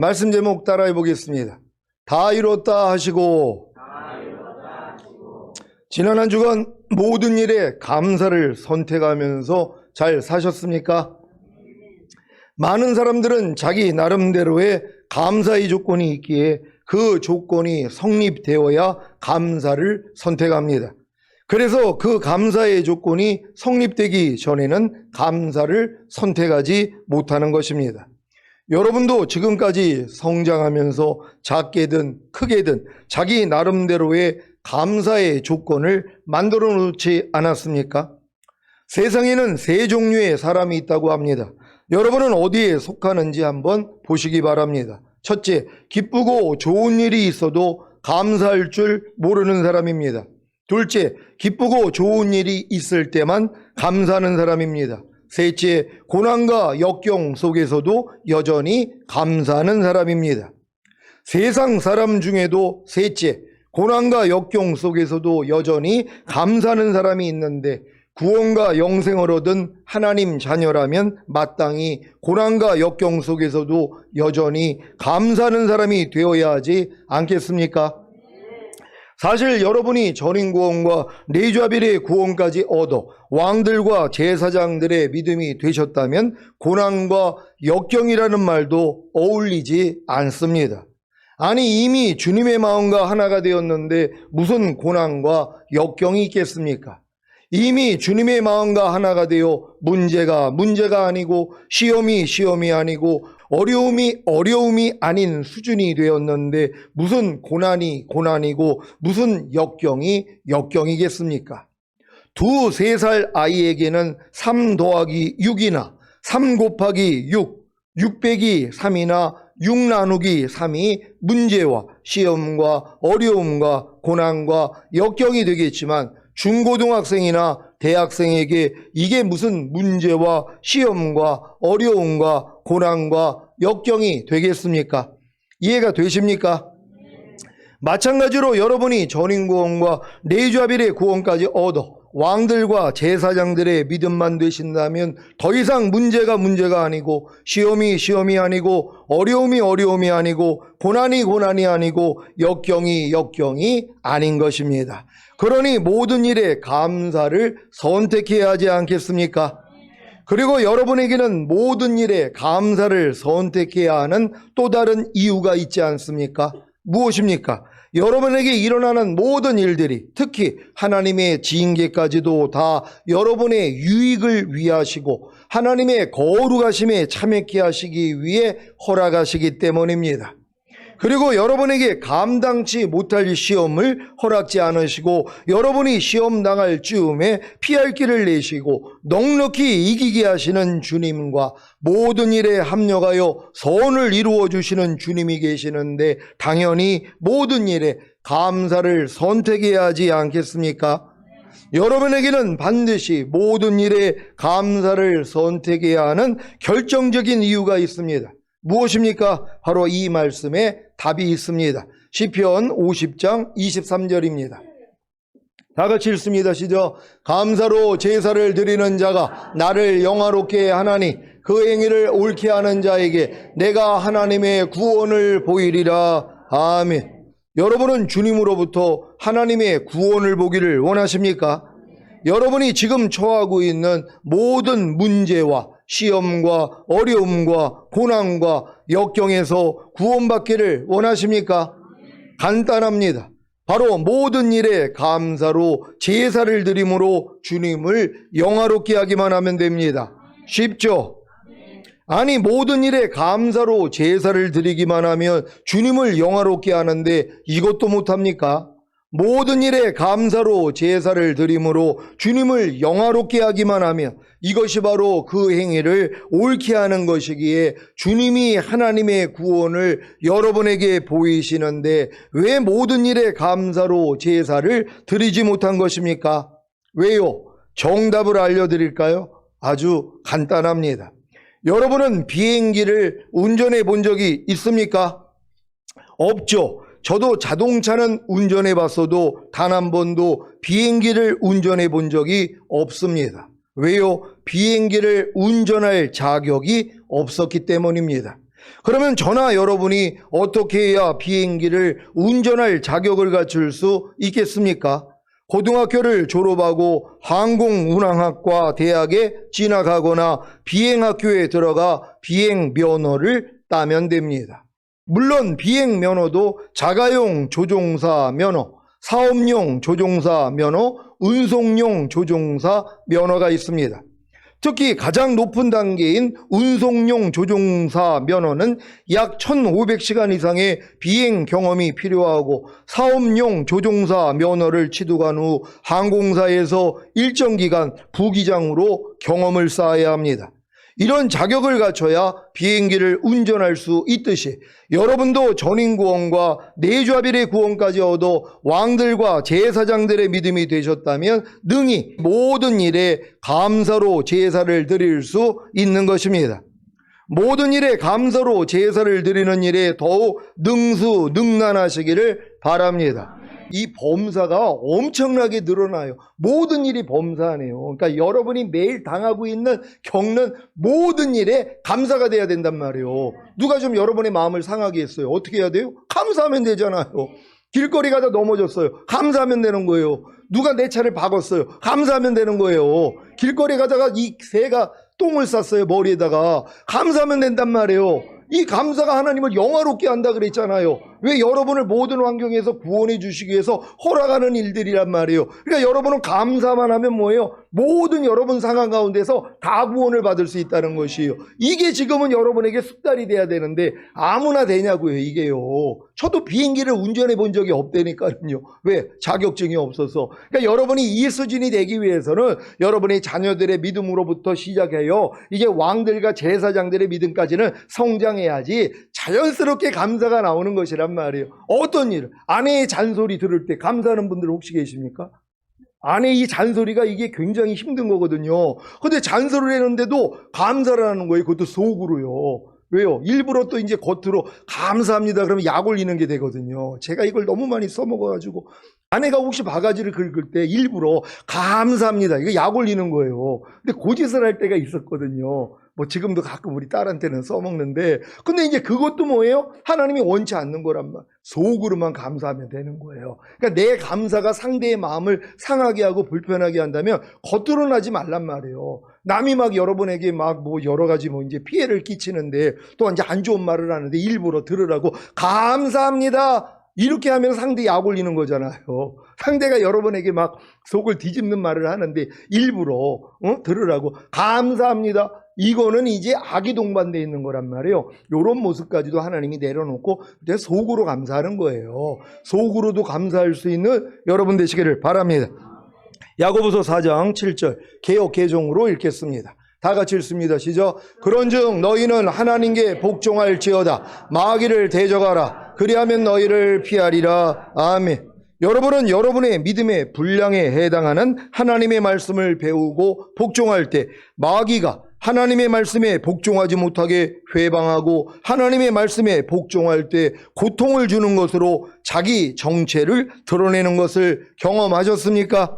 말씀 제목 따라해 보겠습니다. 다 이뤘다 하시고. 지난 한 주간 모든 일에 감사를 선택하면서 잘 사셨습니까? 많은 사람들은 자기 나름대로의 감사의 조건이 있기에 그 조건이 성립되어야 감사를 선택합니다. 그래서 그 감사의 조건이 성립되기 전에는 감사를 선택하지 못하는 것입니다. 여러분도 지금까지 성장하면서 작게든 크게든 자기 나름대로의 감사의 조건을 만들어 놓지 않았습니까? 세상에는 세 종류의 사람이 있다고 합니다. 여러분은 어디에 속하는지 한번 보시기 바랍니다. 첫째, 기쁘고 좋은 일이 있어도 감사할 줄 모르는 사람입니다. 둘째, 기쁘고 좋은 일이 있을 때만 감사하는 사람입니다. 셋째, 고난과 역경 속에서도 여전히 감사하는 사람입니다. 세상 사람 중에도 셋째, 고난과 역경 속에서도 여전히 감사하는 사람이 있는데 구원과 영생을 얻은 하나님 자녀라면 마땅히 고난과 역경 속에서도 여전히 감사하는 사람이 되어야 하지 않겠습니까? 사실 여러분이 전인구원과 레위자빌의 구원까지 얻어 왕들과 제사장들의 믿음이 되셨다면 고난과 역경이라는 말도 어울리지 않습니다. 아니, 이미 주님의 마음과 하나가 되었는데 무슨 고난과 역경이 있겠습니까? 이미 주님의 마음과 하나가 되어 문제가 아니고 시험이 아니고 어려움이 아닌 수준이 되었는데 무슨 고난이 고난이고 무슨 역경이 역경이겠습니까? 2-3살 아이에게는 3 더하기 6이나 3 곱하기 6 빼기 3이나 6 나누기 3이 문제와 시험과 어려움과 고난과 역경이 되겠지만 중고등학생이나 대학생에게 이게 무슨 문제와 시험과 어려움과 고난과 역경이 되겠습니까? 이해가 되십니까? 마찬가지로 여러분이 전인구원과 레위자빌의 구원까지 얻어 왕들과 제사장들의 믿음만 되신다면 더 이상 문제가 아니고 시험이 아니고 어려움이 아니고 고난이 아니고 역경이 아닌 것입니다. 그러니 모든 일에 감사를 선택해야 하지 않겠습니까? 그리고 여러분에게는 모든 일에 감사를 선택해야 하는 또 다른 이유가 있지 않습니까? 무엇입니까? 여러분에게 일어나는 모든 일들이 특히 하나님의 징계까지도 다 여러분의 유익을 위하시고 하나님의 거룩하심에 참여케 하시기 위해 허락하시기 때문입니다. 그리고 여러분에게 감당치 못할 시험을 허락지 않으시고 여러분이 시험 당할 즈음에 피할 길을 내시고 넉넉히 이기게 하시는 주님과 모든 일에 합력하여 선을 이루어 주시는 주님이 계시는데 당연히 모든 일에 감사를 선택해야 하지 않겠습니까? 여러분에게는 반드시 모든 일에 감사를 선택해야 하는 결정적인 이유가 있습니다. 무엇입니까? 바로 이 말씀에 답이 있습니다. 시편 50장 23절입니다. 다 같이 읽습니다. 시작. 감사로 제사를 드리는 자가 나를 영화롭게 하나니 그 행위를 옳게 하는 자에게 내가 하나님의 구원을 보이리라. 아멘. 여러분은 주님으로부터 하나님의 구원을 보기를 원하십니까? 여러분이 지금 처하고 있는 모든 문제와 시험과 어려움과 고난과 역경에서 구원받기를 원하십니까? 간단합니다. 바로 모든 일에 감사로 제사를 드림으로 주님을 영화롭게 하기만 하면 됩니다. 쉽죠? 아니, 모든 일에 감사로 제사를 드리기만 하면 주님을 영화롭게 하는데 이것도 못합니까? 모든 일에 감사로 제사를 드림으로 주님을 영화롭게 하기만 하면 이것이 바로 그 행위를 옳게 하는 것이기에 주님이 하나님의 구원을 여러분에게 보이시는데 왜 모든 일에 감사로 제사를 드리지 못한 것입니까? 왜요? 정답을 알려드릴까요? 아주 간단합니다. 여러분은 비행기를 운전해 본 적이 있습니까? 없죠. 저도 자동차는 운전해 봤어도 단 한 번도 비행기를 운전해 본 적이 없습니다. 왜요? 비행기를 운전할 자격이 없었기 때문입니다. 그러면 저나 여러분이 어떻게 해야 비행기를 운전할 자격을 갖출 수 있겠습니까? 고등학교를 졸업하고 항공운항학과 대학에 진학하거나 비행학교에 들어가 비행면허를 따면 됩니다. 물론 비행면허도 자가용 조종사 면허, 사업용 조종사 면허, 운송용 조종사 면허가 있습니다. 특히 가장 높은 단계인 운송용 조종사 면허는 약 1,500시간 이상의 비행 경험이 필요하고, 사업용 조종사 면허를 취득한 후 항공사에서 일정 기간 부기장으로 경험을 쌓아야 합니다. 이런 자격을 갖춰야 비행기를 운전할 수 있듯이 여러분도 전인구원과 내좌빌의 구원까지 얻어 왕들과 제사장들의 믿음이 되셨다면 능히 모든 일에 감사로 제사를 드릴 수 있는 것입니다. 모든 일에 감사로 제사를 드리는 일에 더욱 능수능란하시기를 바랍니다. 이 범사가 엄청나게 늘어나요. 모든 일이 범사네요. 그러니까 여러분이 매일 당하고 있는 겪는 모든 일에 감사가 돼야 된단 말이에요. 누가 좀 여러분의 마음을 상하게 했어요. 어떻게 해야 돼요? 감사하면 되잖아요. 길거리 가다 넘어졌어요. 감사하면 되는 거예요. 누가 내 차를 박았어요. 감사하면 되는 거예요. 길거리 가다가 이 새가 똥을 쌌어요. 머리에다가. 감사하면 된단 말이에요. 이 감사가 하나님을 영화롭게 한다 그랬잖아요. 왜? 여러분을 모든 환경에서 구원해 주시기 위해서 허락하는 일들이란 말이에요. 그러니까 여러분은 감사만 하면 뭐예요? 모든 여러분 상황 가운데서 다 구원을 받을 수 있다는 것이에요. 이게 지금은 여러분에게 습관이 돼야 되는데 아무나 되냐고요, 이게요. 저도 비행기를 운전해 본 적이 없다니까요. 왜? 자격증이 없어서. 그러니까 여러분이 이 수준이 되기 위해서는 여러분의 자녀들의 믿음으로부터 시작해요. 이게 왕들과 제사장들의 믿음까지는 성장해야지 자연스럽게 감사가 나오는 것이란 말이에요. 어떤 일? 아내의 잔소리 들을 때 감사하는 분들 혹시 계십니까? 아내의 이 잔소리가 이게 굉장히 힘든 거거든요. 근데 잔소리를 했는데도 감사를 하는 거예요. 그것도 속으로요. 왜요? 일부러 또 이제 겉으로 감사합니다 그러면 약 올리는 게 되거든요. 제가 이걸 너무 많이 써먹어가지고 아내가 혹시 바가지를 긁을 때 일부러 감사합니다 이거 약 올리는 거예요. 근데 고짓을 할 때가 있었거든요. 뭐 지금도 가끔 우리 딸한테는 써먹는데, 근데 이제 그것도 뭐예요? 하나님이 원치 않는 거란 말. 속으로만 감사하면 되는 거예요. 그러니까 내 감사가 상대의 마음을 상하게 하고 불편하게 한다면 겉으로는 하지 말란 말이에요. 남이 막 여러분에게 막 뭐 여러 가지 뭐 이제 피해를 끼치는데 또 이제 안 좋은 말을 하는데 일부러 들으라고 감사합니다 이렇게 하면 상대 약 올리는 거잖아요. 상대가 여러분에게 막 속을 뒤집는 말을 하는데 일부러 들으라고 감사합니다. 이거는 이제 악이 동반되어 있는 거란 말이에요. 이런 모습까지도 하나님이 내려놓고 이제 속으로 감사하는 거예요. 속으로도 감사할 수 있는 여러분 되시기를 바랍니다. 야고보서 4장 7절 개역 개정으로 읽겠습니다. 다 같이 읽습니다. 시작. 그런즉 너희는 하나님께 복종할지어다. 마귀를 대적하라. 그리하면 너희를 피하리라. 아멘. 여러분은 여러분의 믿음의 분량에 해당하는 하나님의 말씀을 배우고 복종할 때 마귀가 하나님의 말씀에 복종하지 못하게 회방하고 하나님의 말씀에 복종할 때 고통을 주는 것으로 자기 정체를 드러내는 것을 경험하셨습니까?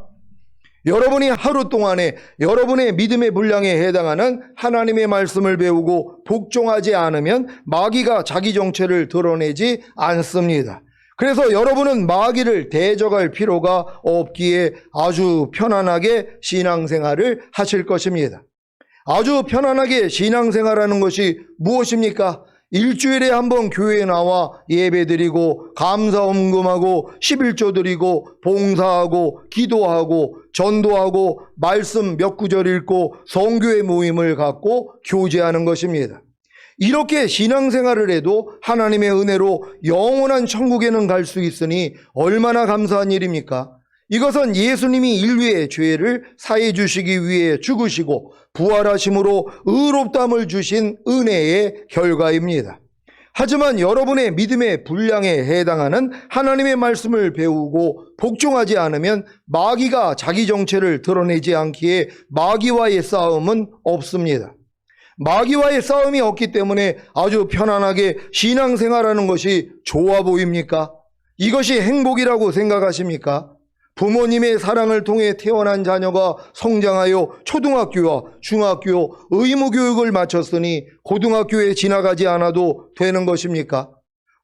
여러분이 하루 동안에 여러분의 믿음의 분량에 해당하는 하나님의 말씀을 배우고 복종하지 않으면 마귀가 자기 정체를 드러내지 않습니다. 그래서 여러분은 마귀를 대적할 필요가 없기에 아주 편안하게 신앙생활을 하실 것입니다. 아주 편안하게 신앙생활하는 것이 무엇입니까? 일주일에 한 번 교회에 나와 예배드리고 감사헌금하고 11조 드리고 봉사하고 기도하고 전도하고 말씀 몇 구절 읽고 성교회 모임을 갖고 교제하는 것입니다. 이렇게 신앙생활을 해도 하나님의 은혜로 영원한 천국에는 갈 수 있으니 얼마나 감사한 일입니까? 이것은 예수님이 인류의 죄를 사해 주시기 위해 죽으시고 부활하심으로 의롭다함을 주신 은혜의 결과입니다. 하지만 여러분의 믿음의 분량에 해당하는 하나님의 말씀을 배우고 복종하지 않으면 마귀가 자기 정체를 드러내지 않기에 마귀와의 싸움은 없습니다. 마귀와의 싸움이 없기 때문에 아주 편안하게 신앙생활하는 것이 좋아 보입니까? 이것이 행복이라고 생각하십니까? 부모님의 사랑을 통해 태어난 자녀가 성장하여 초등학교와 중학교 의무교육을 마쳤으니 고등학교에 지나가지 않아도 되는 것입니까?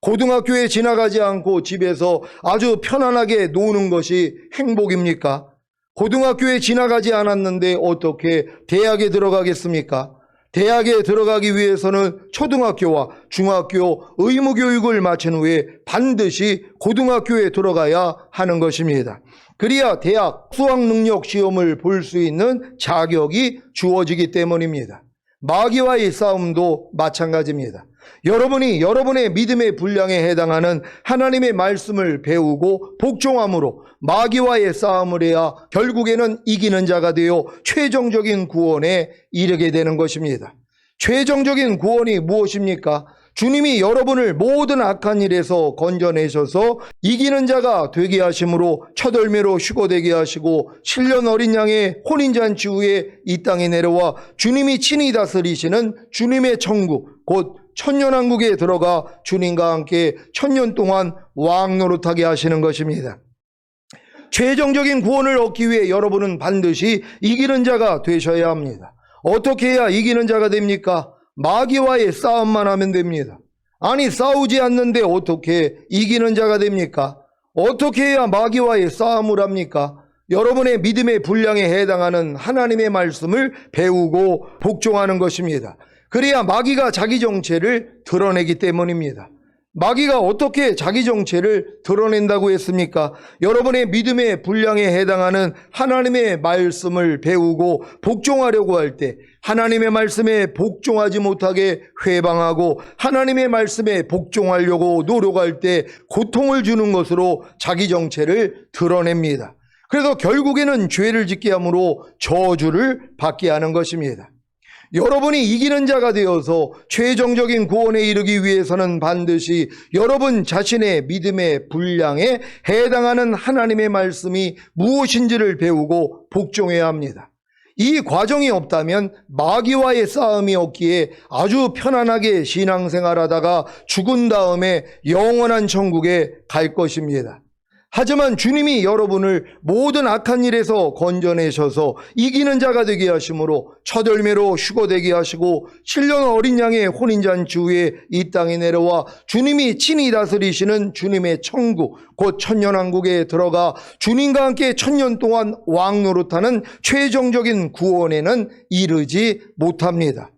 고등학교에 지나가지 않고 집에서 아주 편안하게 노는 것이 행복입니까? 고등학교에 지나가지 않았는데 어떻게 대학에 들어가겠습니까? 대학에 들어가기 위해서는 초등학교와 중학교 의무교육을 마친 후에 반드시 고등학교에 들어가야 하는 것입니다. 그래야 대학 수학능력 시험을 볼 수 있는 자격이 주어지기 때문입니다. 마귀와의 싸움도 마찬가지입니다. 여러분이 여러분의 믿음의 분량에 해당하는 하나님의 말씀을 배우고 복종함으로 마귀와의 싸움을 해야 결국에는 이기는 자가 되어 최종적인 구원에 이르게 되는 것입니다. 최종적인 구원이 무엇입니까? 주님이 여러분을 모든 악한 일에서 건져내셔서 이기는 자가 되게 하심으로 첫 열매로 휴거되게 하시고 7년 어린 양의 혼인잔치 후에 이 땅에 내려와 주님이 친히 다스리시는 주님의 천국, 곧 천년왕국에 들어가 주님과 함께 천년 동안 왕노릇하게 하시는 것입니다. 최종적인 구원을 얻기 위해 여러분은 반드시 이기는 자가 되셔야 합니다. 어떻게 해야 이기는 자가 됩니까? 마귀와의 싸움만 하면 됩니다. 아니, 싸우지 않는데 어떻게 이기는 자가 됩니까? 어떻게 해야 마귀와의 싸움을 합니까? 여러분의 믿음의 분량에 해당하는 하나님의 말씀을 배우고 복종하는 것입니다. 그래야 마귀가 자기 정체를 드러내기 때문입니다. 마귀가 어떻게 자기 정체를 드러낸다고 했습니까? 여러분의 믿음의 분량에 해당하는 하나님의 말씀을 배우고 복종하려고 할 때 하나님의 말씀에 복종하지 못하게 회방하고 하나님의 말씀에 복종하려고 노력할 때 고통을 주는 것으로 자기 정체를 드러냅니다. 그래서 결국에는 죄를 짓게 함으로 저주를 받게 하는 것입니다. 여러분이 이기는 자가 되어서 최종적인 구원에 이르기 위해서는 반드시 여러분 자신의 믿음의 분량에 해당하는 하나님의 말씀이 무엇인지를 배우고 복종해야 합니다. 이 과정이 없다면 마귀와의 싸움이 없기에 아주 편안하게 신앙생활하다가 죽은 다음에 영원한 천국에 갈 것입니다. 하지만 주님이 여러분을 모든 악한 일에서 건져내셔서 이기는 자가 되게 하심으로 첫 열매로 휴거되게 하시고 7년 어린 양의 혼인잔치 후에 이 땅에 내려와 주님이 친히 다스리시는 주님의 천국, 곧 천년왕국에 들어가 주님과 함께 천년 동안 왕노릇하는 최종적인 구원에는 이르지 못합니다.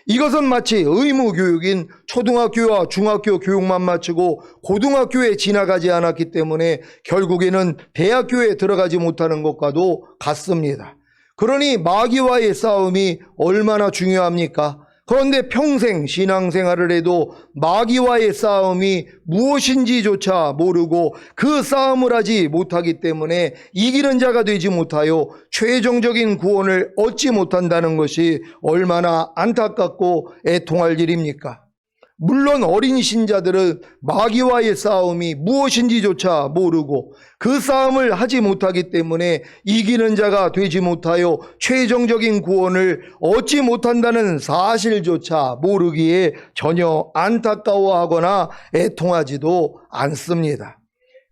이것은 마치 의무교육인 초등학교와 중학교 교육만 마치고 고등학교에 지나가지 않았기 때문에 결국에는 대학교에 들어가지 못하는 것과도 같습니다. 그러니 마귀와의 싸움이 얼마나 중요합니까? 그런데 평생 신앙생활을 해도 마귀와의 싸움이 무엇인지조차 모르고 그 싸움을 하지 못하기 때문에 이기는 자가 되지 못하여 최종적인 구원을 얻지 못한다는 것이 얼마나 안타깝고 애통할 일입니까? 물론 어린 신자들은 마귀와의 싸움이 무엇인지조차 모르고 그 싸움을 하지 못하기 때문에 이기는 자가 되지 못하여 최종적인 구원을 얻지 못한다는 사실조차 모르기에 전혀 안타까워하거나 애통하지도 않습니다.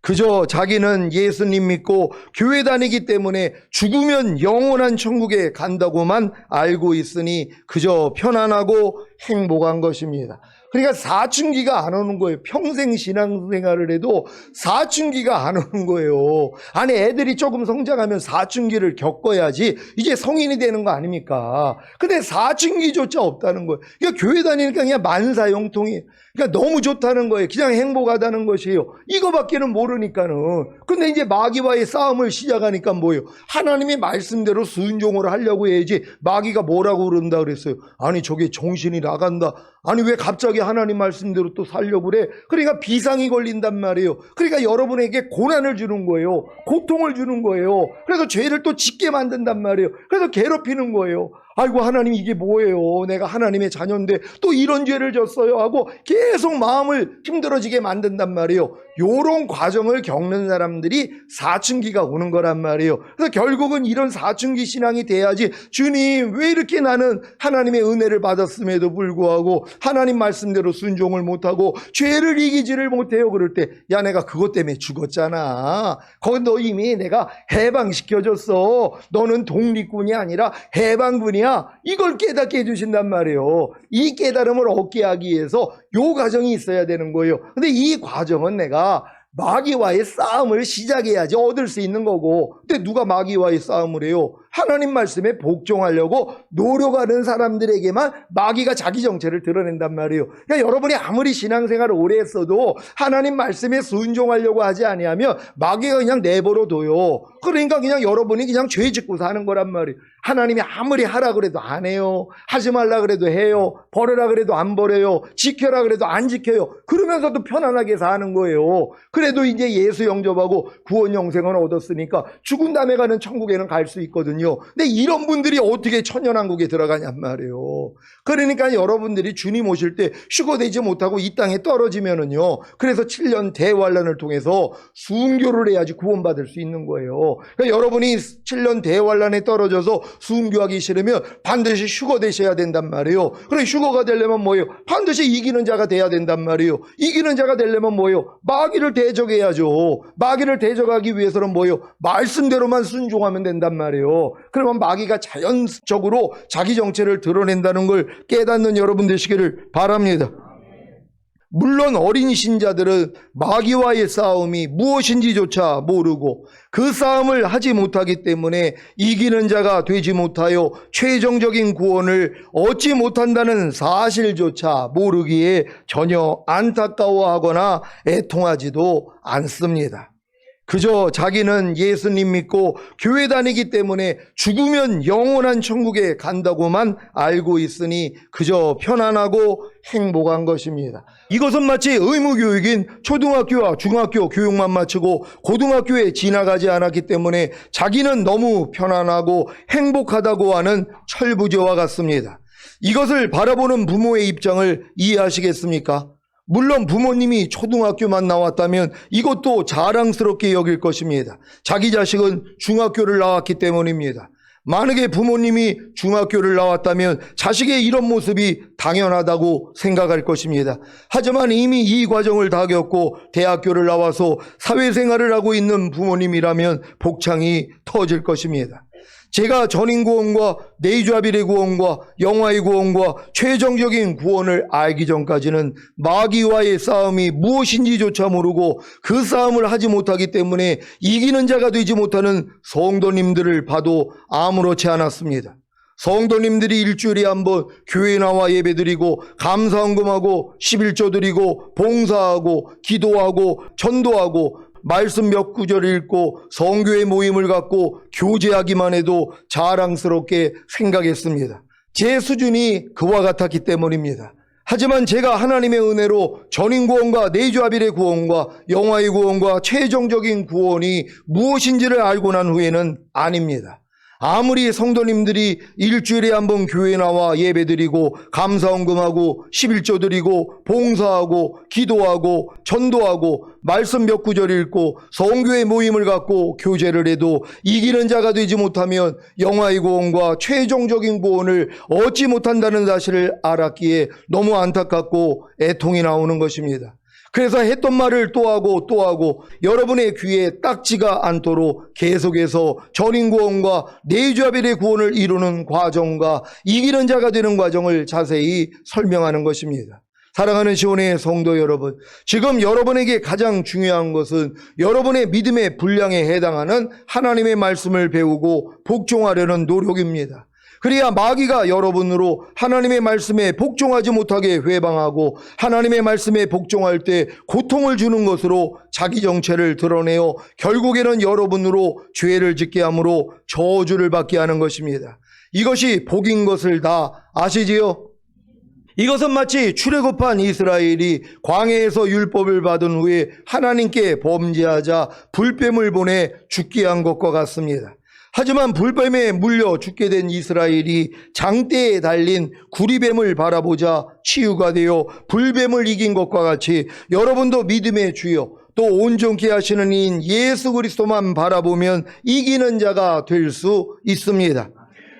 그저 자기는 예수님 믿고 교회 다니기 때문에 죽으면 영원한 천국에 간다고만 알고 있으니 그저 편안하고 행복한 것입니다. 그러니까 사춘기가 안 오는 거예요. 평생 신앙생활을 해도 사춘기가 안 오는 거예요. 아니, 애들이 조금 성장하면 사춘기를 겪어야지 이제 성인이 되는 거 아닙니까? 근데 사춘기조차 없다는 거예요. 그러니까 교회 다니니까 그냥 만사형통이에요. 그러니까 너무 좋다는 거예요. 그냥 행복하다는 것이에요. 이거밖에는 모르니까는. 근데 이제 마귀와의 싸움을 시작하니까 뭐예요? 하나님의 말씀대로 순종을 하려고 해야지 마귀가 뭐라고 그런다 그랬어요. 아니, 저게 정신이 나간다. 아니, 왜 갑자기 하나님 말씀대로 또 살려고 그래? 그러니까 비상이 걸린단 말이에요. 그러니까 여러분에게 고난을 주는 거예요. 고통을 주는 거예요. 그래서 죄를 또 짓게 만든단 말이에요. 그래서 괴롭히는 거예요. 아이고, 하나님 이게 뭐예요? 내가 하나님의 자녀인데 또 이런 죄를 졌어요 하고 계속 마음을 힘들어지게 만든단 말이에요. 요런 과정을 겪는 사람들이 사춘기가 오는 거란 말이에요. 그래서 결국은 이런 사춘기 신앙이 돼야지, 주님 왜 이렇게 나는 하나님의 은혜를 받았음에도 불구하고 하나님 말씀대로 순종을 못하고 죄를 이기지를 못해요. 그럴 때, 야 내가 그것 때문에 죽었잖아. 거기 너 이미 내가 해방시켜줬어. 너는 독립군이 아니라 해방군이야. 이걸 깨닫게 해주신단 말이에요. 이 깨달음을 얻게 하기 위해서 요 과정이 있어야 되는 거예요. 근데 이 과정은 내가 마귀와의 싸움을 시작해야지 얻을 수 있는 거고, 근데 누가 마귀와의 싸움을 해요? 하나님 말씀에 복종하려고 노력하는 사람들에게만 마귀가 자기 정체를 드러낸단 말이에요. 그러니까 여러분이 아무리 신앙생활을 오래 했어도 하나님 말씀에 순종하려고 하지 아니하면 마귀가 그냥 내버려 둬요. 그러니까 그냥 여러분이 그냥 죄 짓고 사는 거란 말이에요. 하나님이 아무리 하라 그래도 안 해요. 하지 말라 그래도 해요. 버려라 그래도 안 버려요. 지켜라 그래도 안 지켜요. 그러면서도 편안하게 사는 거예요. 그래도 이제 예수 영접하고 구원 영생을 얻었으니까 죽은 다음에 가는 천국에는 갈 수 있거든요. 근데 이런 분들이 어떻게 천년왕국에 들어가냔 말이에요. 그러니까 여러분들이 주님 오실 때 휴거되지 못하고 이 땅에 떨어지면은요, 그래서 7년 대환란을 통해서 순교를 해야지 구원받을 수 있는 거예요. 그러니까 여러분이 7년 대환란에 떨어져서 순교하기 싫으면 반드시 휴거되셔야 된단 말이에요. 그래 휴거가 되려면 뭐예요? 반드시 이기는 자가 돼야 된단 말이에요. 이기는 자가 되려면 뭐예요? 마귀를 대적해야죠. 마귀를 대적하기 위해서는 뭐예요? 말씀대로만 순종하면 된단 말이에요. 그러면 마귀가 자연적으로 자기 정체를 드러낸다는 걸 깨닫는 여러분 되시기를 바랍니다. 물론 어린 신자들은 마귀와의 싸움이 무엇인지조차 모르고 그 싸움을 하지 못하기 때문에 이기는 자가 되지 못하여 최종적인 구원을 얻지 못한다는 사실조차 모르기에 전혀 안타까워하거나 애통하지도 않습니다. 그저 자기는 예수님 믿고 교회 다니기 때문에 죽으면 영원한 천국에 간다고만 알고 있으니 그저 편안하고 행복한 것입니다. 이것은 마치 의무교육인 초등학교와 중학교 교육만 마치고 고등학교에 지나가지 않았기 때문에 자기는 너무 편안하고 행복하다고 하는 철부지와 같습니다. 이것을 바라보는 부모의 입장을 이해하시겠습니까? 물론 부모님이 초등학교만 나왔다면 이것도 자랑스럽게 여길 것입니다. 자기 자식은 중학교를 나왔기 때문입니다. 만약에 부모님이 중학교를 나왔다면 자식의 이런 모습이 당연하다고 생각할 것입니다. 하지만 이미 이 과정을 다 겪고 대학교를 나와서 사회생활을 하고 있는 부모님이라면 복창이 터질 것입니다. 제가 전인구원과 네이주아빌의 구원과 영화의 구원과 최종적인 구원을 알기 전까지는 마귀와의 싸움이 무엇인지조차 모르고 그 싸움을 하지 못하기 때문에 이기는 자가 되지 못하는 성도님들을 봐도 아무렇지 않았습니다. 성도님들이 일주일에 한 번 교회 나와 예배드리고 감사헌금하고 11조 드리고 봉사하고 기도하고 전도하고 말씀 몇 구절 읽고 성교의 모임을 갖고 교제하기만 해도 자랑스럽게 생각했습니다. 제 수준이 그와 같았기 때문입니다. 하지만 제가 하나님의 은혜로 전인구원과 네이주아빌의 구원과 영화의 구원과 최종적인 구원이 무엇인지를 알고 난 후에는 아닙니다. 아무리 성도님들이 일주일에 한 번 교회 나와 예배드리고 감사헌금하고 11조 드리고 봉사하고 기도하고 전도하고 말씀 몇 구절 읽고 성교의 모임을 갖고 교제를 해도 이기는 자가 되지 못하면 영화의 구원과 최종적인 구원을 얻지 못한다는 사실을 알았기에 너무 안타깝고 애통이 나오는 것입니다. 그래서 했던 말을 또 하고 여러분의 귀에 딱지가 않도록 계속해서 전인구원과 네이주아빌의 구원을 이루는 과정과 이기는 자가 되는 과정을 자세히 설명하는 것입니다. 사랑하는 시온의 성도 여러분, 지금 여러분에게 가장 중요한 것은 여러분의 믿음의 분량에 해당하는 하나님의 말씀을 배우고 복종하려는 노력입니다. 그래야 마귀가 여러분으로 하나님의 말씀에 복종하지 못하게 회방하고 하나님의 말씀에 복종할 때 고통을 주는 것으로 자기 정체를 드러내어 결국에는 여러분으로 죄를 짓게 함으로 저주를 받게 하는 것입니다. 이것이 복인 것을 다 아시지요? 이것은 마치 출애굽한 이스라엘이 광야에서 율법을 받은 후에 하나님께 범죄하자 불뱀을 보내 죽게 한 것과 같습니다. 하지만 불뱀에 물려 죽게 된 이스라엘이 장대에 달린 구리뱀을 바라보자 치유가 되어 불뱀을 이긴 것과 같이 여러분도 믿음의 주여 또 온전케 하시는 이인 예수 그리스도만 바라보면 이기는 자가 될 수 있습니다.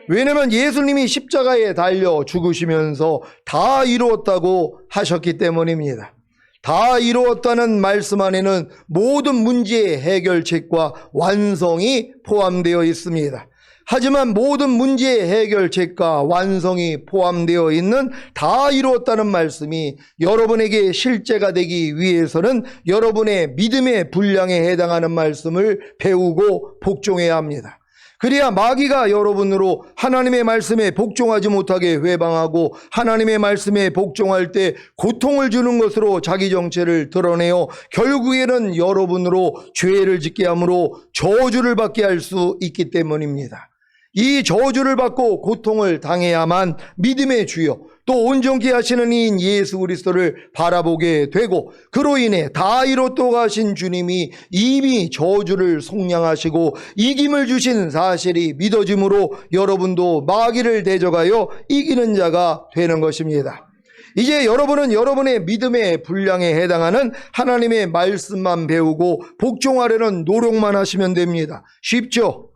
왜냐하면 예수님이 십자가에 달려 죽으시면서 다 이루었다고 하셨기 때문입니다. 다 이루었다는 말씀 안에는 모든 문제의 해결책과 완성이 포함되어 있습니다. 하지만 모든 문제의 해결책과 완성이 포함되어 있는 다 이루었다는 말씀이 여러분에게 실제가 되기 위해서는 여러분의 믿음의 분량에 해당하는 말씀을 배우고 복종해야 합니다. 그래야 마귀가 여러분으로 하나님의 말씀에 복종하지 못하게 회방하고 하나님의 말씀에 복종할 때 고통을 주는 것으로 자기 정체를 드러내어 결국에는 여러분으로 죄를 짓게 함으로 저주를 받게 할 수 있기 때문입니다. 이 저주를 받고 고통을 당해야만 믿음의 주여 또 온전케 하시는 이인 예수 그리스도를 바라보게 되고 그로 인해 다 이뤘다고 하신 주님이 이미 저주를 속량하시고 이김을 주신 사실이 믿어짐으로 여러분도 마귀를 대적하여 이기는 자가 되는 것입니다. 이제 여러분은 여러분의 믿음의 분량에 해당하는 하나님의 말씀만 배우고 복종하려는 노력만 하시면 됩니다. 쉽죠?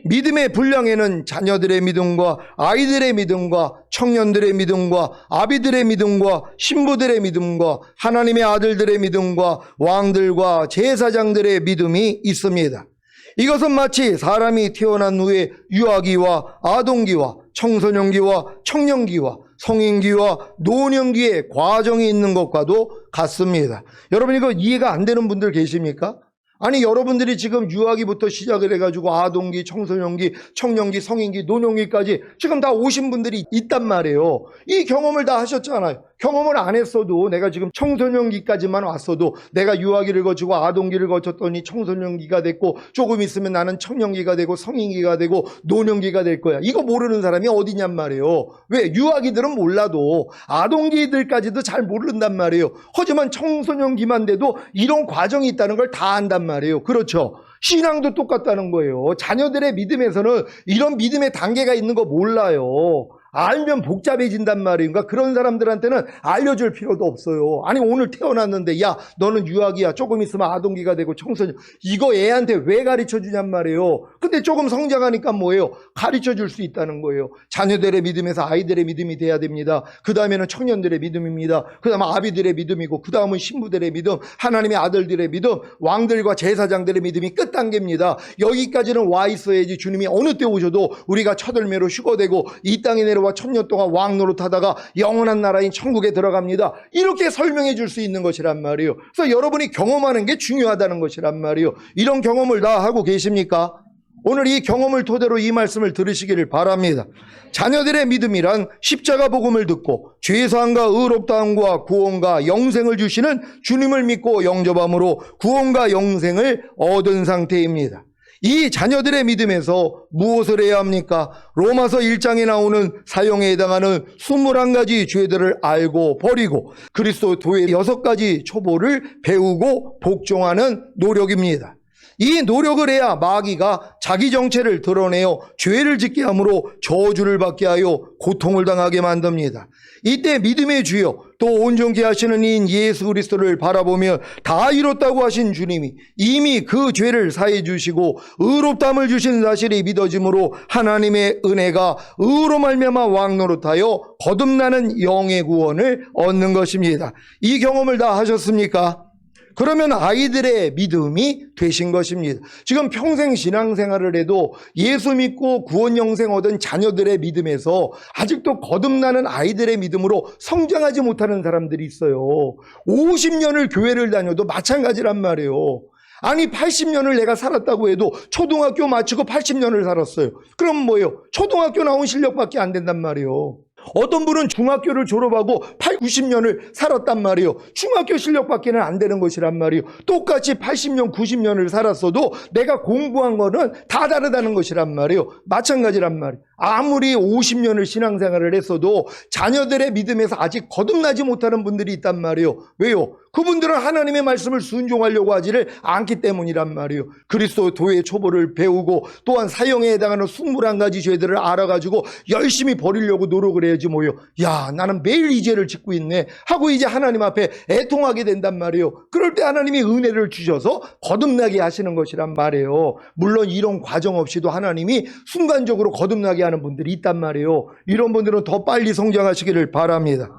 믿음의 분량에는 자녀들의 믿음과 아이들의 믿음과 청년들의 믿음과 아비들의 믿음과 신부들의 믿음과 하나님의 아들들의 믿음과 왕들과 제사장들의 믿음이 있습니다. 이것은 마치 사람이 태어난 후에 유아기와 아동기와 청소년기와 청년기와 성인기와 노년기의 과정이 있는 것과도 같습니다. 여러분 이거 이해가 안 되는 분들 계십니까? 아니 여러분들이 지금 유아기부터 시작을 해가지고 아동기, 청소년기, 청년기, 성인기, 노년기까지 지금 다 오신 분들이 있단 말이에요. 이 경험을 다 하셨잖아요. 경험을 안 했어도 내가 지금 청소년기까지만 왔어도 내가 유아기를 거치고 아동기를 거쳤더니 청소년기가 됐고 조금 있으면 나는 청년기가 되고 성인기가 되고 노년기가 될 거야. 이거 모르는 사람이 어디냔 말이에요. 왜? 유아기들은 몰라도 아동기들까지도 잘 모른단 말이에요. 하지만 청소년기만 돼도 이런 과정이 있다는 걸 다 안단 말이에요. 그렇죠? 신앙도 똑같다는 거예요. 자녀들의 믿음에서는 이런 믿음의 단계가 있는 거 몰라요. 알면 복잡해진단 말이에요. 그러니까 그런 사람들한테는 알려줄 필요도 없어요. 아니 오늘 태어났는데 야 너는 유아기야 조금 있으면 아동기가 되고 청소년 이거 애한테 왜 가르쳐주냔 말이에요. 근데 조금 성장하니까 뭐예요? 가르쳐줄 수 있다는 거예요. 자녀들의 믿음에서 아이들의 믿음이 돼야 됩니다. 그 다음에는 청년들의 믿음입니다. 그 다음에 아비들의 믿음이고 그 다음은 신부들의 믿음, 하나님의 아들들의 믿음, 왕들과 제사장들의 믿음이 끝 단계입니다. 여기까지는 와 있어야지 주님이 어느 때 오셔도 우리가 첫열매로 휴거되고 이 땅에 내려와 천년 동안 왕 노릇하다가 영원한 나라인 천국에 들어갑니다. 이렇게 설명해 줄 수 있는 것이란 말이에요. 그래서 여러분이 경험하는 게 중요하다는 것이란 말이에요. 이런 경험을 다 하고 계십니까? 오늘 이 경험을 토대로 이 말씀을 들으시기를 바랍니다. 자녀들의 믿음이란 십자가 복음을 듣고 죄사함과 의롭다함과 구원과 영생을 주시는 주님을 믿고 영접함으로 구원과 영생을 얻은 상태입니다. 이 자녀들의 믿음에서 무엇을 해야 합니까? 로마서 1장에 나오는 사형에 해당하는 21가지 죄들을 알고 버리고 그리스도 도의 6가지 초보를 배우고 복종하는 노력입니다. 이 노력을 해야 마귀가 자기 정체를 드러내어 죄를 짓게 함으로 저주를 받게 하여 고통을 당하게 만듭니다. 이때 믿음의 주여 또 온전케 하시는 이인 예수 그리스도를 바라보며 다 이뤘다고 하신 주님이 이미 그 죄를 사해 주시고 의롭다함을 주신 사실이 믿어짐으로 하나님의 은혜가 의로 말미암아 왕노릇하여 거듭나는 영의 구원을 얻는 것입니다. 이 경험을 다 하셨습니까? 그러면 아이들의 믿음이 되신 것입니다. 지금 평생 신앙생활을 해도 예수 믿고 구원 영생 얻은 자녀들의 믿음에서 아직도 거듭나는 아이들의 믿음으로 성장하지 못하는 사람들이 있어요. 50년을 교회를 다녀도 마찬가지란 말이에요. 아니 80년을 내가 살았다고 해도 초등학교 마치고 80년을 살았어요. 그럼 뭐예요? 초등학교 나온 실력밖에 안 된단 말이에요. 어떤 분은 중학교를 졸업하고 90년을 살았단 말이에요. 중학교 실력밖에는 안 되는 것이란 말이에요. 똑같이 80년, 90년을 살았어도 내가 공부한 거는 다 다르다는 것이란 말이에요. 마찬가지란 말이에요. 아무리 50년을 신앙생활을 했어도 자녀들의 믿음에서 아직 거듭나지 못하는 분들이 있단 말이에요. 왜요? 그분들은 하나님의 말씀을 순종하려고 하지를 않기 때문이란 말이에요. 그리스도 도의 초보를 배우고 또한 사형에 해당하는 21가지 죄들을 알아가지고 열심히 버리려고 노력을 알아야지 뭐요. 야, 나는 매일 이 죄를 짓고 있네 하고 이제 하나님 앞에 애통하게 된단 말이에요. 그럴 때 하나님이 은혜를 주셔서 거듭나게 하시는 것이란 말이에요. 물론 이런 과정 없이도 하나님이 순간적으로 거듭나게 하는 분들이 있단 말이에요. 이런 분들은 더 빨리 성장하시기를 바랍니다.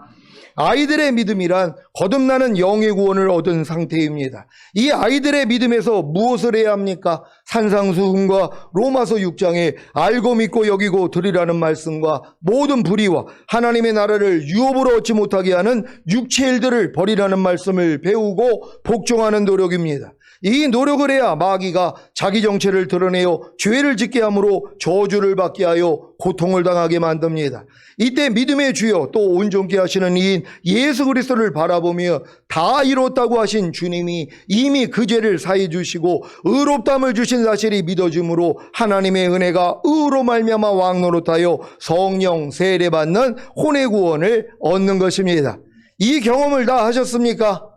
아이들의 믿음이란 거듭나는 영의 구원을 얻은 상태입니다. 이 아이들의 믿음에서 무엇을 해야 합니까? 산상수훈과 로마서 6장에 알고 믿고 여기고 드리라는 말씀과 모든 불의와 하나님의 나라를 유업으로 얻지 못하게 하는 육체의 일들을 버리라는 말씀을 배우고 복종하는 노력입니다. 이 노력을 해야 마귀가 자기 정체를 드러내어 죄를 짓게 함으로 저주를 받게 하여 고통을 당하게 만듭니다. 이때 믿음의 주여 또 온전케 하시는 이인 예수 그리스도를 바라보며 다 이뤘다고 하신 주님이 이미 그 죄를 사해 주시고 의롭다함을 주신 사실이 믿어짐으로 하나님의 은혜가 의로 말미암아 왕노릇하여 성령 세례받는 혼의 구원을 얻는 것입니다. 이 경험을 다 하셨습니까?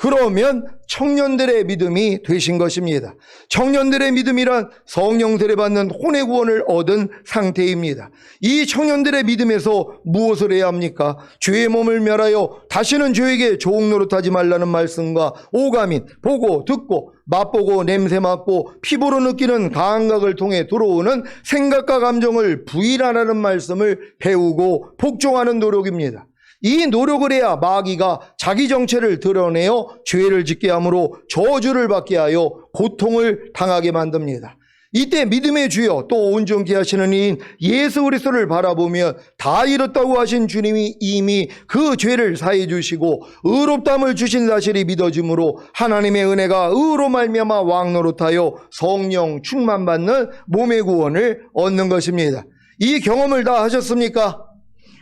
그러면 청년들의 믿음이 되신 것입니다. 청년들의 믿음이란 성령 세례받는 혼의 구원을 얻은 상태입니다. 이 청년들의 믿음에서 무엇을 해야 합니까? 죄의 몸을 멸하여 다시는 죄에게 조응 노릇하지 말라는 말씀과 오감인 보고 듣고 맛보고 냄새 맡고 피부로 느끼는 감각을 통해 들어오는 생각과 감정을 부인하라는 말씀을 배우고 복종하는 노력입니다. 이 노력을 해야 마귀가 자기 정체를 드러내어 죄를 짓게 함으로 저주를 받게 하여 고통을 당하게 만듭니다. 이때 믿음의 주여 또 온전케 하시는 이인 예수 그리스도를 바라보며 다 이뤘다고 하신 주님이 이미 그 죄를 사해 주시고 의롭다함을 주신 사실이 믿어짐으로 하나님의 은혜가 의로 말미암아 왕노릇하여 성령 충만받는 몸의 구원을 얻는 것입니다. 이 경험을 다 하셨습니까?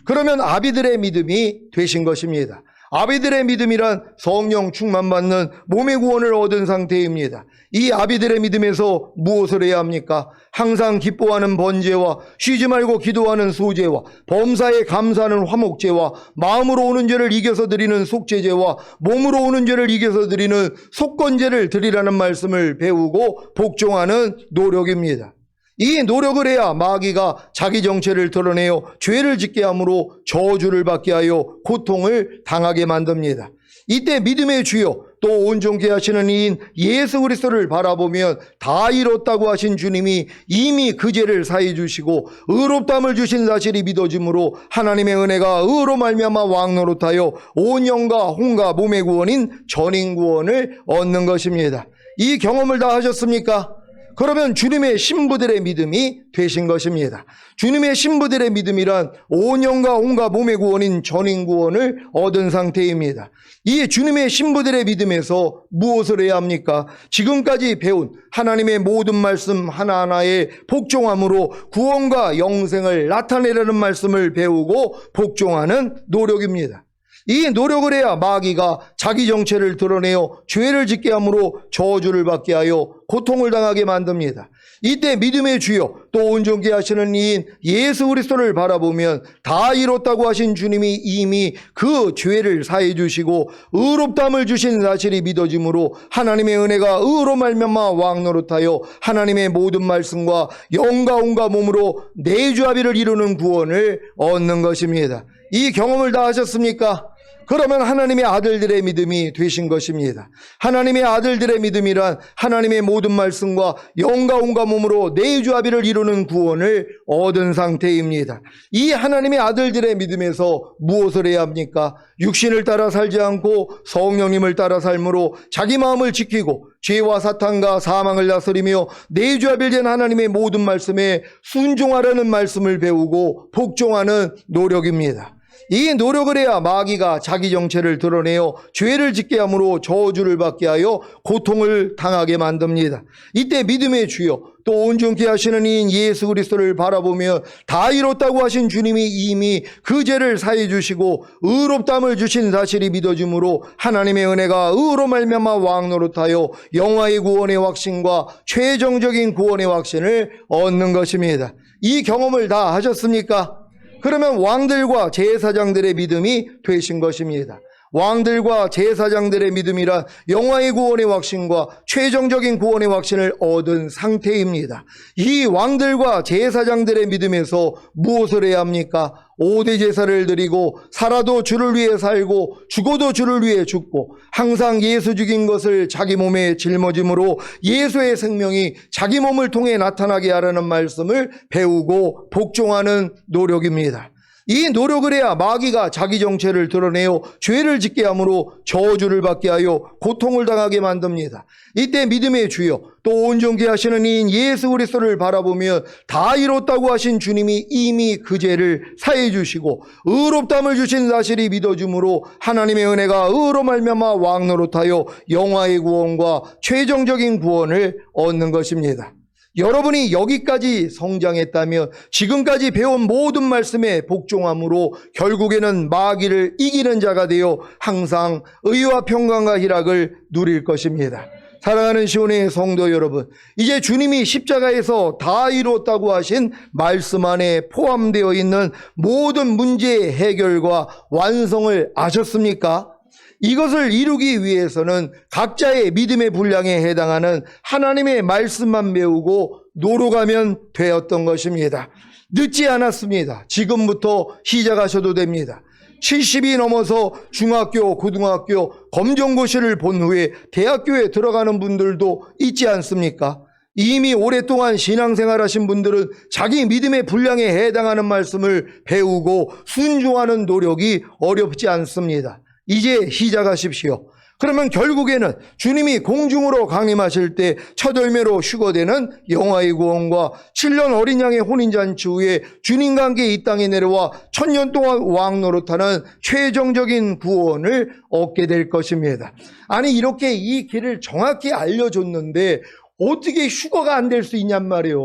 그러면 아비들의 믿음이 되신 것입니다. 아비들의 믿음이란 성령 충만받는 몸의 구원을 얻은 상태입니다. 이 아비들의 믿음에서 무엇을 해야 합니까? 항상 기뻐하는 번제와 쉬지 말고 기도하는 소제와 범사에 감사하는 화목제와 마음으로 오는 죄를 이겨서 드리는 속죄제와 몸으로 오는 죄를 이겨서 드리는 속건제를 드리라는 말씀을 배우고 복종하는 노력입니다. 이 노력을 해야 마귀가 자기 정체를 드러내어 죄를 짓게 함으로 저주를 받게 하여 고통을 당하게 만듭니다. 이때 믿음의 주여 또 온전케 하시는 이인 예수 그리스도를 바라보면 다 이뤘다고 하신 주님이 이미 그 죄를 사해 주시고 의롭다함을 주신 사실이 믿어짐으로 하나님의 은혜가 의로 말미암아 왕노릇하여 온 영과 혼과 몸의 구원인 전인 구원을 얻는 것입니다. 이 경험을 다 하셨습니까? 그러면 주님의 신부들의 믿음이 되신 것입니다. 주님의 신부들의 믿음이란 온 영과 혼과 몸의 구원인 전인 구원을 얻은 상태입니다. 이 주님의 신부들의 믿음에서 무엇을 해야 합니까? 지금까지 배운 하나님의 모든 말씀 하나하나에 복종함으로 구원과 영생을 나타내려는 말씀을 배우고 복종하는 노력입니다. 이 노력을 해야 마귀가 자기 정체를 드러내어 죄를 짓게 함으로 저주를 받게 하여 고통을 당하게 만듭니다. 이때 믿음의 주여 또 온전케 하시는 이인 예수 그리스도를 바라보면 다 이뤘다고 하신 주님이 이미 그 죄를 사해 주시고 의롭다함을 주신 사실이 믿어짐으로 하나님의 은혜가 의로 말미암아 왕노릇하여 하나님의 모든 말씀과 영과 온과 몸으로 내주합의를 이루는 구원을 얻는 것입니다. 이 경험을 다 하셨습니까? 그러면 하나님의 아들들의 믿음이 되신 것입니다. 하나님의 아들들의 믿음이란 하나님의 모든 말씀과 영과 온과 몸으로 내주합의를 이루는 구원을 얻은 상태입니다. 이 하나님의 아들들의 믿음에서 무엇을 해야 합니까? 육신을 따라 살지 않고 성령님을 따라 삶으로 자기 마음을 지키고 죄와 사탄과 사망을 다스리며 내주합의된 하나님의 모든 말씀에 순종하라는 말씀을 배우고 복종하는 노력입니다. 이 노력을 해야 마귀가 자기 정체를 드러내어 죄를 짓게 함으로 저주를 받게 하여 고통을 당하게 만듭니다. 이때 믿음의 주여 또 온전케 하시는 이인 예수 그리스도를 바라보며 다 이뤘다고 하신 주님이 이미 그 죄를 사해 주시고 의롭다함을 주신 사실이 믿어짐으로 하나님의 은혜가 의로 말미암아 왕노릇하여 영화의 구원의 확신과 최종적인 구원의 확신을 얻는 것입니다. 이 경험을 다 하셨습니까? 그러면 왕들과 제사장들의 믿음이 되신 것입니다. 왕들과 제사장들의 믿음이란 영화의 구원의 확신과 최종적인 구원의 확신을 얻은 상태입니다. 이 왕들과 제사장들의 믿음에서 무엇을 해야 합니까? 5대 제사를 드리고 살아도 주를 위해 살고 죽어도 주를 위해 죽고 항상 예수 죽인 것을 자기 몸에 짊어짐으로 예수의 생명이 자기 몸을 통해 나타나게 하라는 말씀을 배우고 복종하는 노력입니다. 이 노력을 해야 마귀가 자기 정체를 드러내어 죄를 짓게 하므로 저주를 받게 하여 고통을 당하게 만듭니다. 이때 믿음의 주여 또 온전케 하시는 이인 예수 그리스도를 바라보며 다 이뤘다고 하신 주님이 이미 그 죄를 사해 주시고 의롭다함을 주신 사실이 믿어짐으로 하나님의 은혜가 의로 말미암아 왕노릇하여 영화의 구원과 최종적인 구원을 얻는 것입니다. 여러분이 여기까지 성장했다면 지금까지 배운 모든 말씀에 복종함으로 결국에는 마귀를 이기는 자가 되어 항상 의와 평강과 희락을 누릴 것입니다. 사랑하는 시온의 성도 여러분, 이제 주님이 십자가에서 다 이루었다고 하신 말씀 안에 포함되어 있는 모든 문제의 해결과 완성을 아셨습니까? 이것을 이루기 위해서는 각자의 믿음의 분량에 해당하는 하나님의 말씀만 배우고 노력하면 되었던 것입니다. 늦지 않았습니다. 지금부터 시작하셔도 됩니다. 70이 넘어서 중학교, 고등학교, 검정고시를 본 후에 대학교에 들어가는 분들도 있지 않습니까? 이미 오랫동안 신앙생활 하신 분들은 자기 믿음의 분량에 해당하는 말씀을 배우고 순종하는 노력이 어렵지 않습니다. 이제 시작하십시오. 그러면 결국에는 주님이 공중으로 강림하실 때 첫 열매로 휴거되는 영화의 구원과 7년 어린 양의 혼인잔치 후에 주님과 함께 이 땅에 내려와 1000년 동안 왕노릇하는 최종적인 구원을 얻게 될 것입니다. 아니 이렇게 이 길을 정확히 알려줬는데 어떻게 휴거가 안 될 수 있냔 말이에요.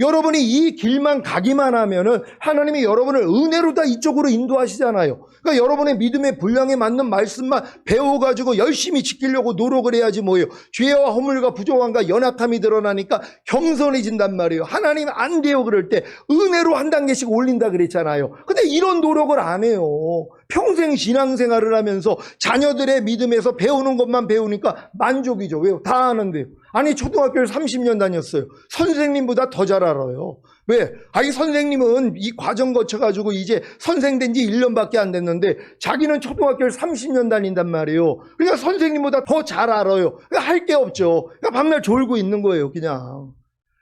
여러분이 이 길만 가기만 하면은 하나님이 여러분을 은혜로 다 이쪽으로 인도하시잖아요. 그러니까 여러분의 믿음의 분량에 맞는 말씀만 배워가지고 열심히 지키려고 노력을 해야지 뭐예요. 죄와 허물과 부족함과 연약함이 드러나니까 겸손해진단 말이에요. 하나님 안 돼요 그럴 때 은혜로 한 단계씩 올린다 그랬잖아요. 근데 이런 노력을 안 해요. 평생 신앙생활을 하면서 자녀들의 믿음에서 배우는 것만 배우니까 만족이죠. 왜요? 다 아는데요. 아니 초등학교를 30년 다녔어요. 선생님보다 더 잘 알아요. 왜? 아니 선생님은 이 과정 거쳐가지고 이제 선생 된 지 1년밖에 안 됐는데 자기는 초등학교를 30년 다닌단 말이에요. 그러니까 선생님보다 더 잘 알아요. 그러니까 할 게 없죠. 그러니까 밤날 졸고 있는 거예요. 그냥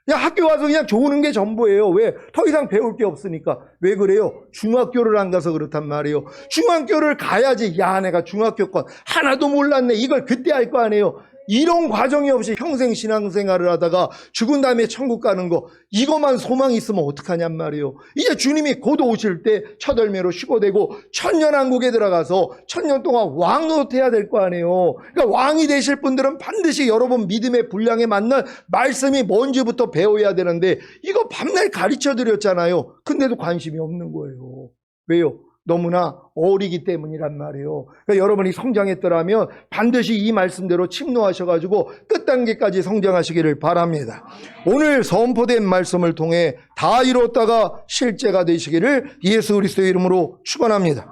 학교 와서 그냥 조는 게 전부예요. 왜? 더 이상 배울 게 없으니까. 왜 그래요? 중학교를 안 가서 그렇단 말이에요. 중학교를 가야지. 야, 내가 중학교 건 하나도 몰랐네. 이걸 그때 할 거 아니에요. 이런 과정이 없이 평생 신앙생활을 하다가 죽은 다음에 천국 가는 거 이것만 소망이 있으면 어떡하냔 말이에요. 이제 주님이 곧 오실 때 첫 열매로 휴거되고 천년왕국에 들어가서 1000년 동안 왕노릇해야 될 거 아니에요. 그러니까 왕이 되실 분들은 반드시 여러분 믿음의 분량에 맞는 말씀이 뭔지부터 배워야 되는데 이거 밤날 가르쳐 드렸잖아요. 근데도 관심이 없는 거예요. 왜요? 너무나 어리기 때문이란 말이에요. 그러니까 여러분이 성장했더라면 반드시 이 말씀대로 침노하셔가지고 끝단계까지 성장하시기를 바랍니다. 오늘 선포된 말씀을 통해 다 이뤘다가 실제가 되시기를 예수 그리스도의 이름으로 축원합니다.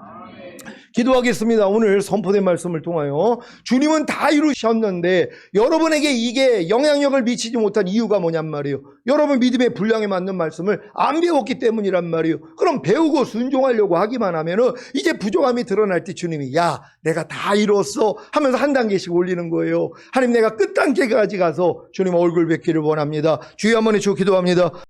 기도하겠습니다. 오늘 선포된 말씀을 통하여 주님은 다 이루셨는데 여러분에게 이게 영향력을 미치지 못한 이유가 뭐냔 말이에요. 여러분 믿음의 분량에 맞는 말씀을 안 배웠기 때문이란 말이에요. 그럼 배우고 순종하려고 하기만 하면은 이제 부족함이 드러날 때 주님이 야 내가 다 이뤘어 하면서 한 단계씩 올리는 거예요. 하나님 내가 끝단계까지 가서 주님 얼굴 뵙기를 원합니다. 주여 한번 해주고 기도합니다.